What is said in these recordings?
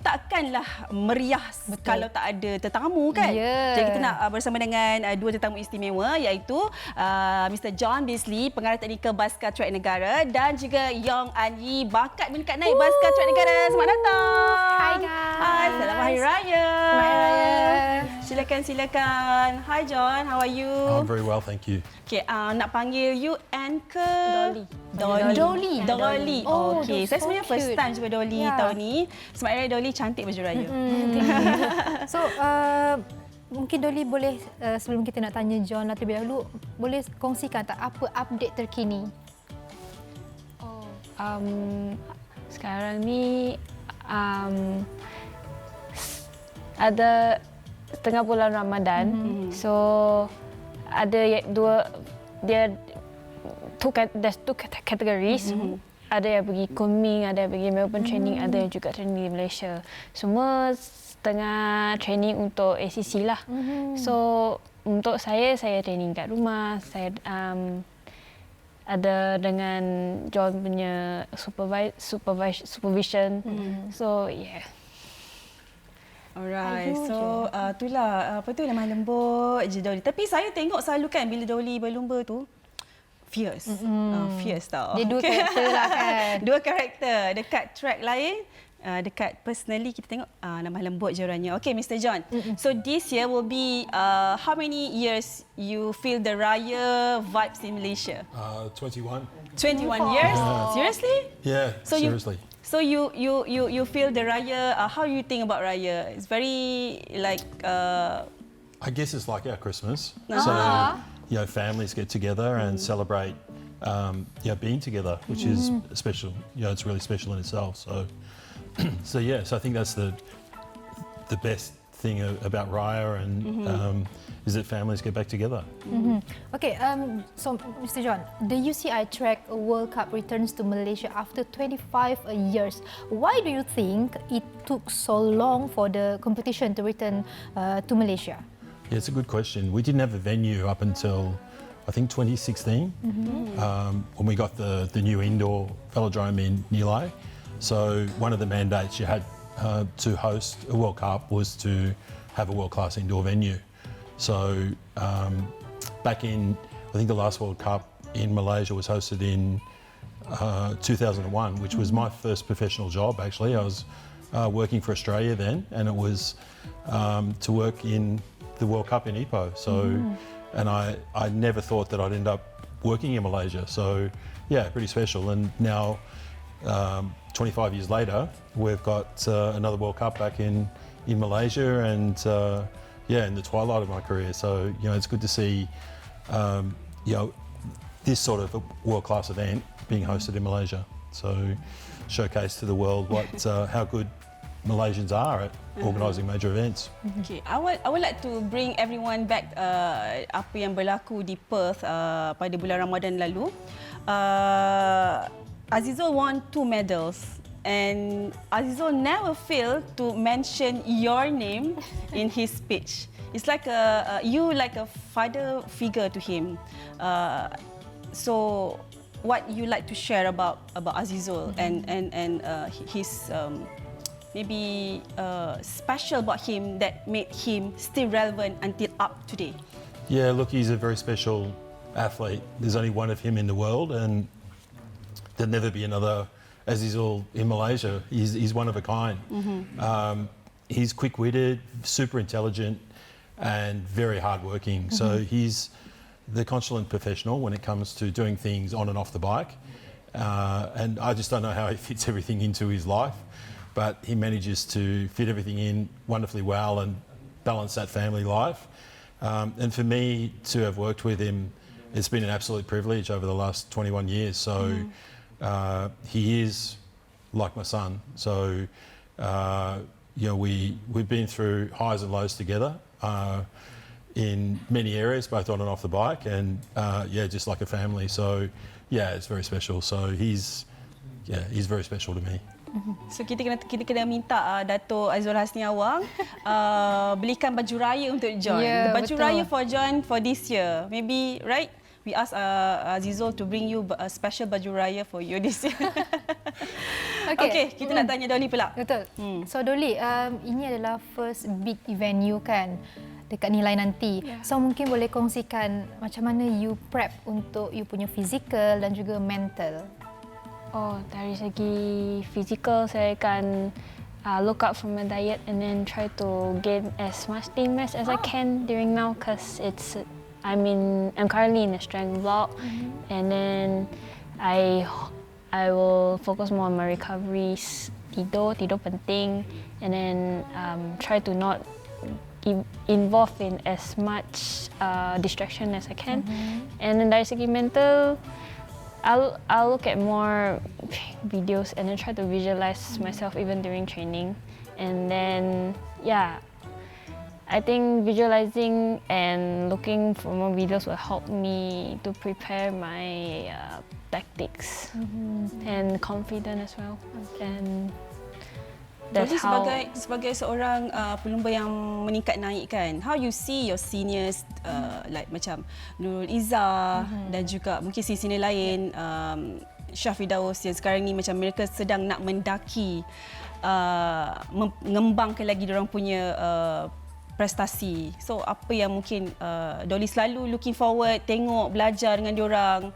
takkanlah meriah kalau tak ada tetamu kan. Jadi kita nak bersama dengan dua tetamu istimewa iaitu Mr. John Beasley, pengarah teknikal basikal track negara dan juga Yong Anyi, bakat meningkat naik basikal track negara. Selamat datang. Hai guys. Hai, selamat Hari Raya. Selamat Hari Raya. Silakan. Hi John, how are you? I'm very well, thank you. Okay, nak panggil you and ke? Dolly. Okay, saya sebenarnya first time jumpa Dolly tahun ni. Selamat Hari Raya Dolly, cantik baju raya. So, mungkin Dolly boleh, sebelum kita nak tanya John terlebih dahulu, boleh kongsikan tak apa update terkini? Sekarang ni ada tengah bulan Ramadan, so ada there's two categories. Ada yang pergi Kunming, ada yang pergi Melbourne training, ada yang juga training di Malaysia. Semua tengah training untuk ACC lah. So untuk saya training kat rumah. Saya ada dengan John punya supervision. So yeah. Alright, so itulah apa tu lemah lembut je Dolly. Tapi saya tengok selalu kan bila Dolly berlumba tu fierce. Fierce tau. Dia dua karakter lah kan. Dua karakter. Dekat track lain, dekat personally kita tengok lemah lembut je orangnya. Okay, Mr. John. So this year will be how many years you feel the Raya vibes in Malaysia? 21. 21 years? Seriously? Yeah, So seriously. So you feel the Raya, how you think about Raya? It's very like... I guess it's like our Christmas. So, families get together and celebrate being together, which is special. It's really special in itself. So, so I think that's the best thing about Raya and is that families get back together. Okay, so Mr. John, the UCI Track World Cup returns to Malaysia after 25 years. Why do you think it took so long for the competition to return to Malaysia? Yeah, it's a good question. We didn't have a venue up until, I think, 2016, when we got the new indoor velodrome in Nilai. So one of the mandates you had to host a World Cup was to have a world-class indoor venue. So back in, I think the last World Cup in Malaysia was hosted in 2001, which was my first professional job actually. I was working for Australia then, and it was to work in the World Cup in Ipoh. So, and I never thought that I'd end up working in Malaysia. So yeah, pretty special. And now 25 years later, we've got another World Cup back in Malaysia, and in the twilight of my career. So it's good to see this sort of a world-class event being hosted in Malaysia. So showcase to the world how good Malaysians are at organising major events. Okay, I would like to bring everyone back apa yang berlaku di Perth pada bulan Ramadan lalu. Azizul won 2 medals. And Azizul never failed to mention your name in his speech. It's like you like a father figure to him. So, what you like to share about Azizul and his maybe special about him that made him still relevant until up today? Yeah, look, he's a very special athlete. There's only one of him in the world, and there'll never be another Azizul in Malaysia. He's one of a kind. He's quick-witted, super intelligent, and very hard-working. So he's the consummate professional when it comes to doing things on and off the bike. And I just don't know how he fits everything into his life, but he manages to fit everything in wonderfully well and balance that family life. And for me to have worked with him, it's been an absolute privilege over the last 21 years. So. He is like my son. So, we've been through highs and lows together in many areas, both on and off the bike, and just like a family. So, it's very special. So he's very special to me. So kita kena minta Dato' Azizulhasni awang belikan baju raya untuk John. Yeah, Baju betul. raya for John for this year. Maybe, right? We ask Azizul to bring you a special baju raya for you this year. Okey, kita nak tanya Dolly pula. Betul. So Dolly, ini adalah first big event you kan dekat nilai nanti. So mungkin boleh kongsikan macam mana you prep untuk you punya physical dan juga mental. Oh, dari segi fizikal saya akan look out for my diet and then try to gain as much lean mass as I can during now because I'm currently in a strength block, and then I will focus more on my recoveries, tidur penting, and then try to not involve in as much distraction as I can. And then dari segi mental, I'll look at more videos and then try to visualize myself even during training. And then I think visualizing and looking for more videos will help me to prepare my tactics and confident as well. And Jadi sebagai seorang pelumba yang meningkat naik kan, how you see your seniors like macam Nurul Izzah dan juga mungkin senior lain Syah Firdaus yang sekarang ni macam mereka sedang nak mendaki mengembangkan lagi diorang punya prestasi. So apa yang mungkin Dolly selalu looking forward tengok belajar dengan diorang,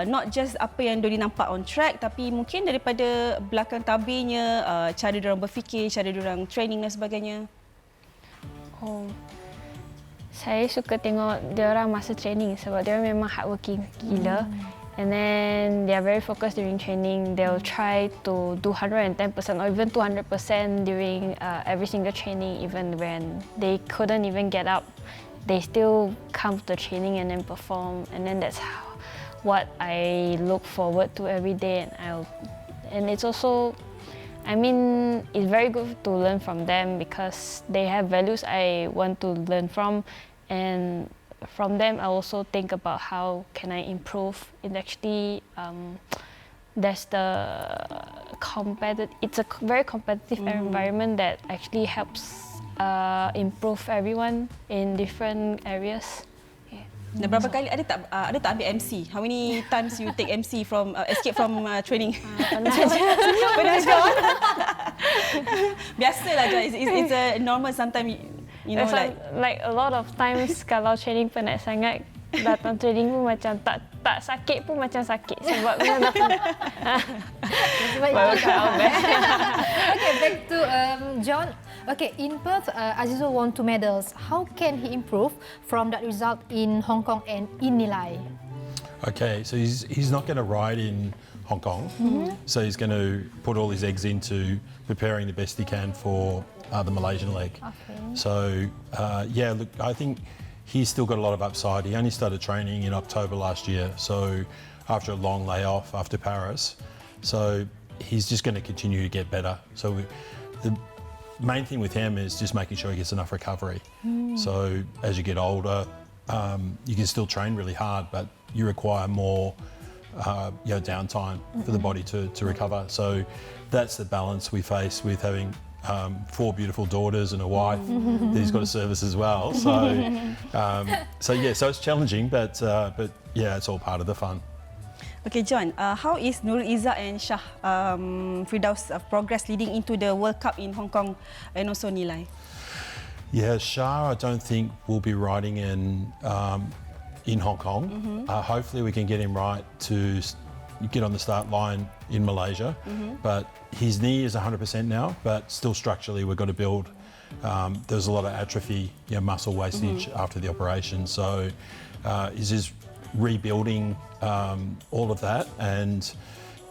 not just apa yang Dolly nampak on track tapi mungkin daripada belakang tabirnya, cara diorang berfikir, cara diorang training dan sebagainya. Saya suka tengok diorang masa training sebab diorang memang hardworking gila. And then they are very focused during training. They'll try to do 110% or even 200% during every single training, even when they couldn't even get up. They still come to the training and then perform. And then that's what I look forward to every day. And it's also, it's very good to learn from them because they have values I want to learn from. And from them, I also think about how can I improve. It actually, there's it's a very competitive environment that actually helps improve everyone in different areas. Dan berapa kali ada tak ambil MC? How many times you take MC from escape from training? Pernah John? Biasalah John. It's a normal sometimes. You know, like a lot of times kalau training penat sangat, datang training pun macam tak sakit pun macam sakit sebab memang dah penat. Okay, back to John. Okay, in Perth, Azizul won 2 medals. How can he improve from that result in Hong Kong and in Nilai? Okay, so he's not going to ride in Hong Kong, so he's going to put all his eggs into preparing the best he can for the Malaysian leg. Okay. So look, I think he's still got a lot of upside. He only started training in October last year, so after a long layoff after Paris, so he's just going to continue to get better. So the main thing with him is just making sure he gets enough recovery. So as you get older, you can still train really hard, but you require more downtime for the body to recover. So that's the balance we face with having 4 beautiful daughters and a wife that he's got to service as well. So it's challenging, but it's all part of the fun. Okay, John, how is Nurul Izzah and Syah Firdaus progress leading into the World Cup in Hong Kong and also Nilai? Yeah, Shah, I don't think will be riding in Hong Kong. Hopefully we can get him right to get on the start line in Malaysia. But his knee is 100% now, but still structurally we've got to build. There's a lot of atrophy, muscle wastage after the operation. So he's just rebuilding all of that, and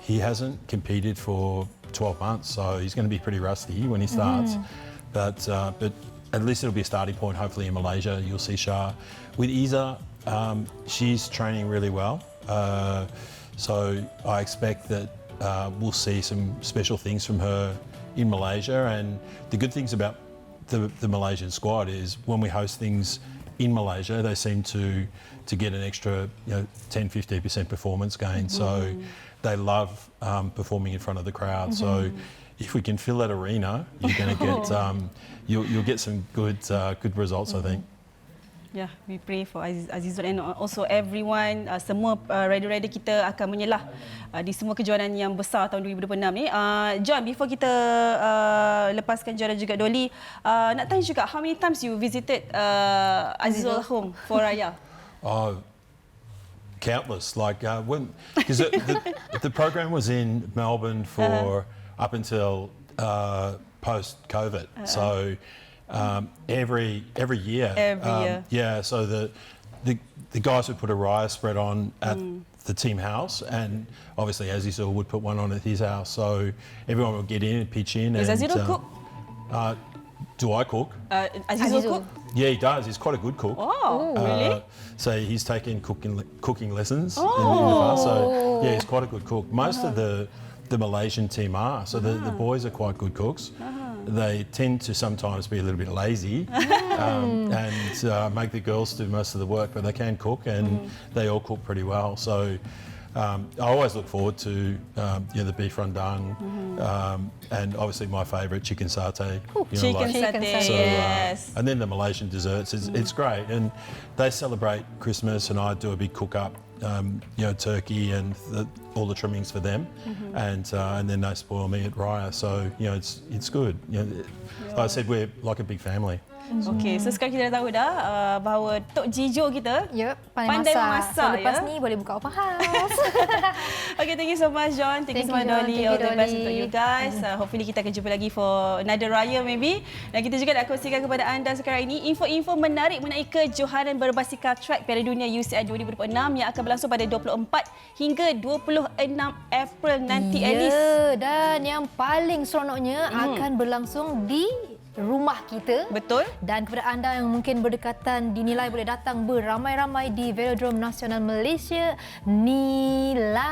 he hasn't competed for 12 months, so he's going to be pretty rusty when he starts. But at least it'll be a starting point. Hopefully in Malaysia you'll see Shah. With Izzah, she's training really well. So I expect that we'll see some special things from her in Malaysia. And the good things about the Malaysian squad is when we host things in Malaysia, they seem to get an extra 10-15% performance gain. So they love performing in front of the crowd. So if we can fill that arena, you're going to get you'll get some good results, I think. Yeah, we pray for Azizul and also everyone, semua rider-rider kita akan menyelah di semua kejuaraan yang besar tahun 2026 ni. John, before kita lepaskan juara juga Dolly, nak tanya juga, how many times you visited Azizul home for Raya? Countless. Like because the program was in Melbourne for up until post-COVID. So every year. Yeah. So the guys would put a Raya spread on at the team house, and obviously Azizul would put one on at his house. So everyone would get in and pitch in. Does Azizul cook? Do I cook? Azizul cook? Yeah, he does. He's quite a good cook. Oh, really? So he's taken cooking lessons in Ufa. So yeah, he's quite a good cook. Most of the Malaysian team are. So the boys are quite good cooks. They tend to sometimes be a little bit lazy and make the girls do most of the work, but they can cook and they all cook pretty well. So I always look forward to the beef rendang and obviously my favourite chicken satay. Chicken satay, so, yes. And then the Malaysian desserts. It's great, and they celebrate Christmas, and I do a big cook up. Turkey and all the trimmings for them, and then they spoil me at Raya. So it's good. Like I said, we're like a big family. Okey, so sekarang kita dah tahu dah bahawa Tok Jijo kita pandai memasak. So lepas ni boleh buka open house. Okay, thank you so much John. Thank you so much Dolly. All the best untuk you guys. Hopefully kita akan jumpa lagi for another Raya maybe. Dan kita juga nak kongsikan kepada anda sekarang ini info-info menarik mengenai kejoharan berbasikal track Piala Dunia UCI 2026 yang akan berlangsung pada 24 hingga 26 April nanti, Alice. Dan yang paling seronoknya akan berlangsung di rumah kita. Betul. Dan kepada anda yang mungkin berdekatan dinilai boleh datang beramai-ramai di Velodrome Nasional Malaysia, nilai.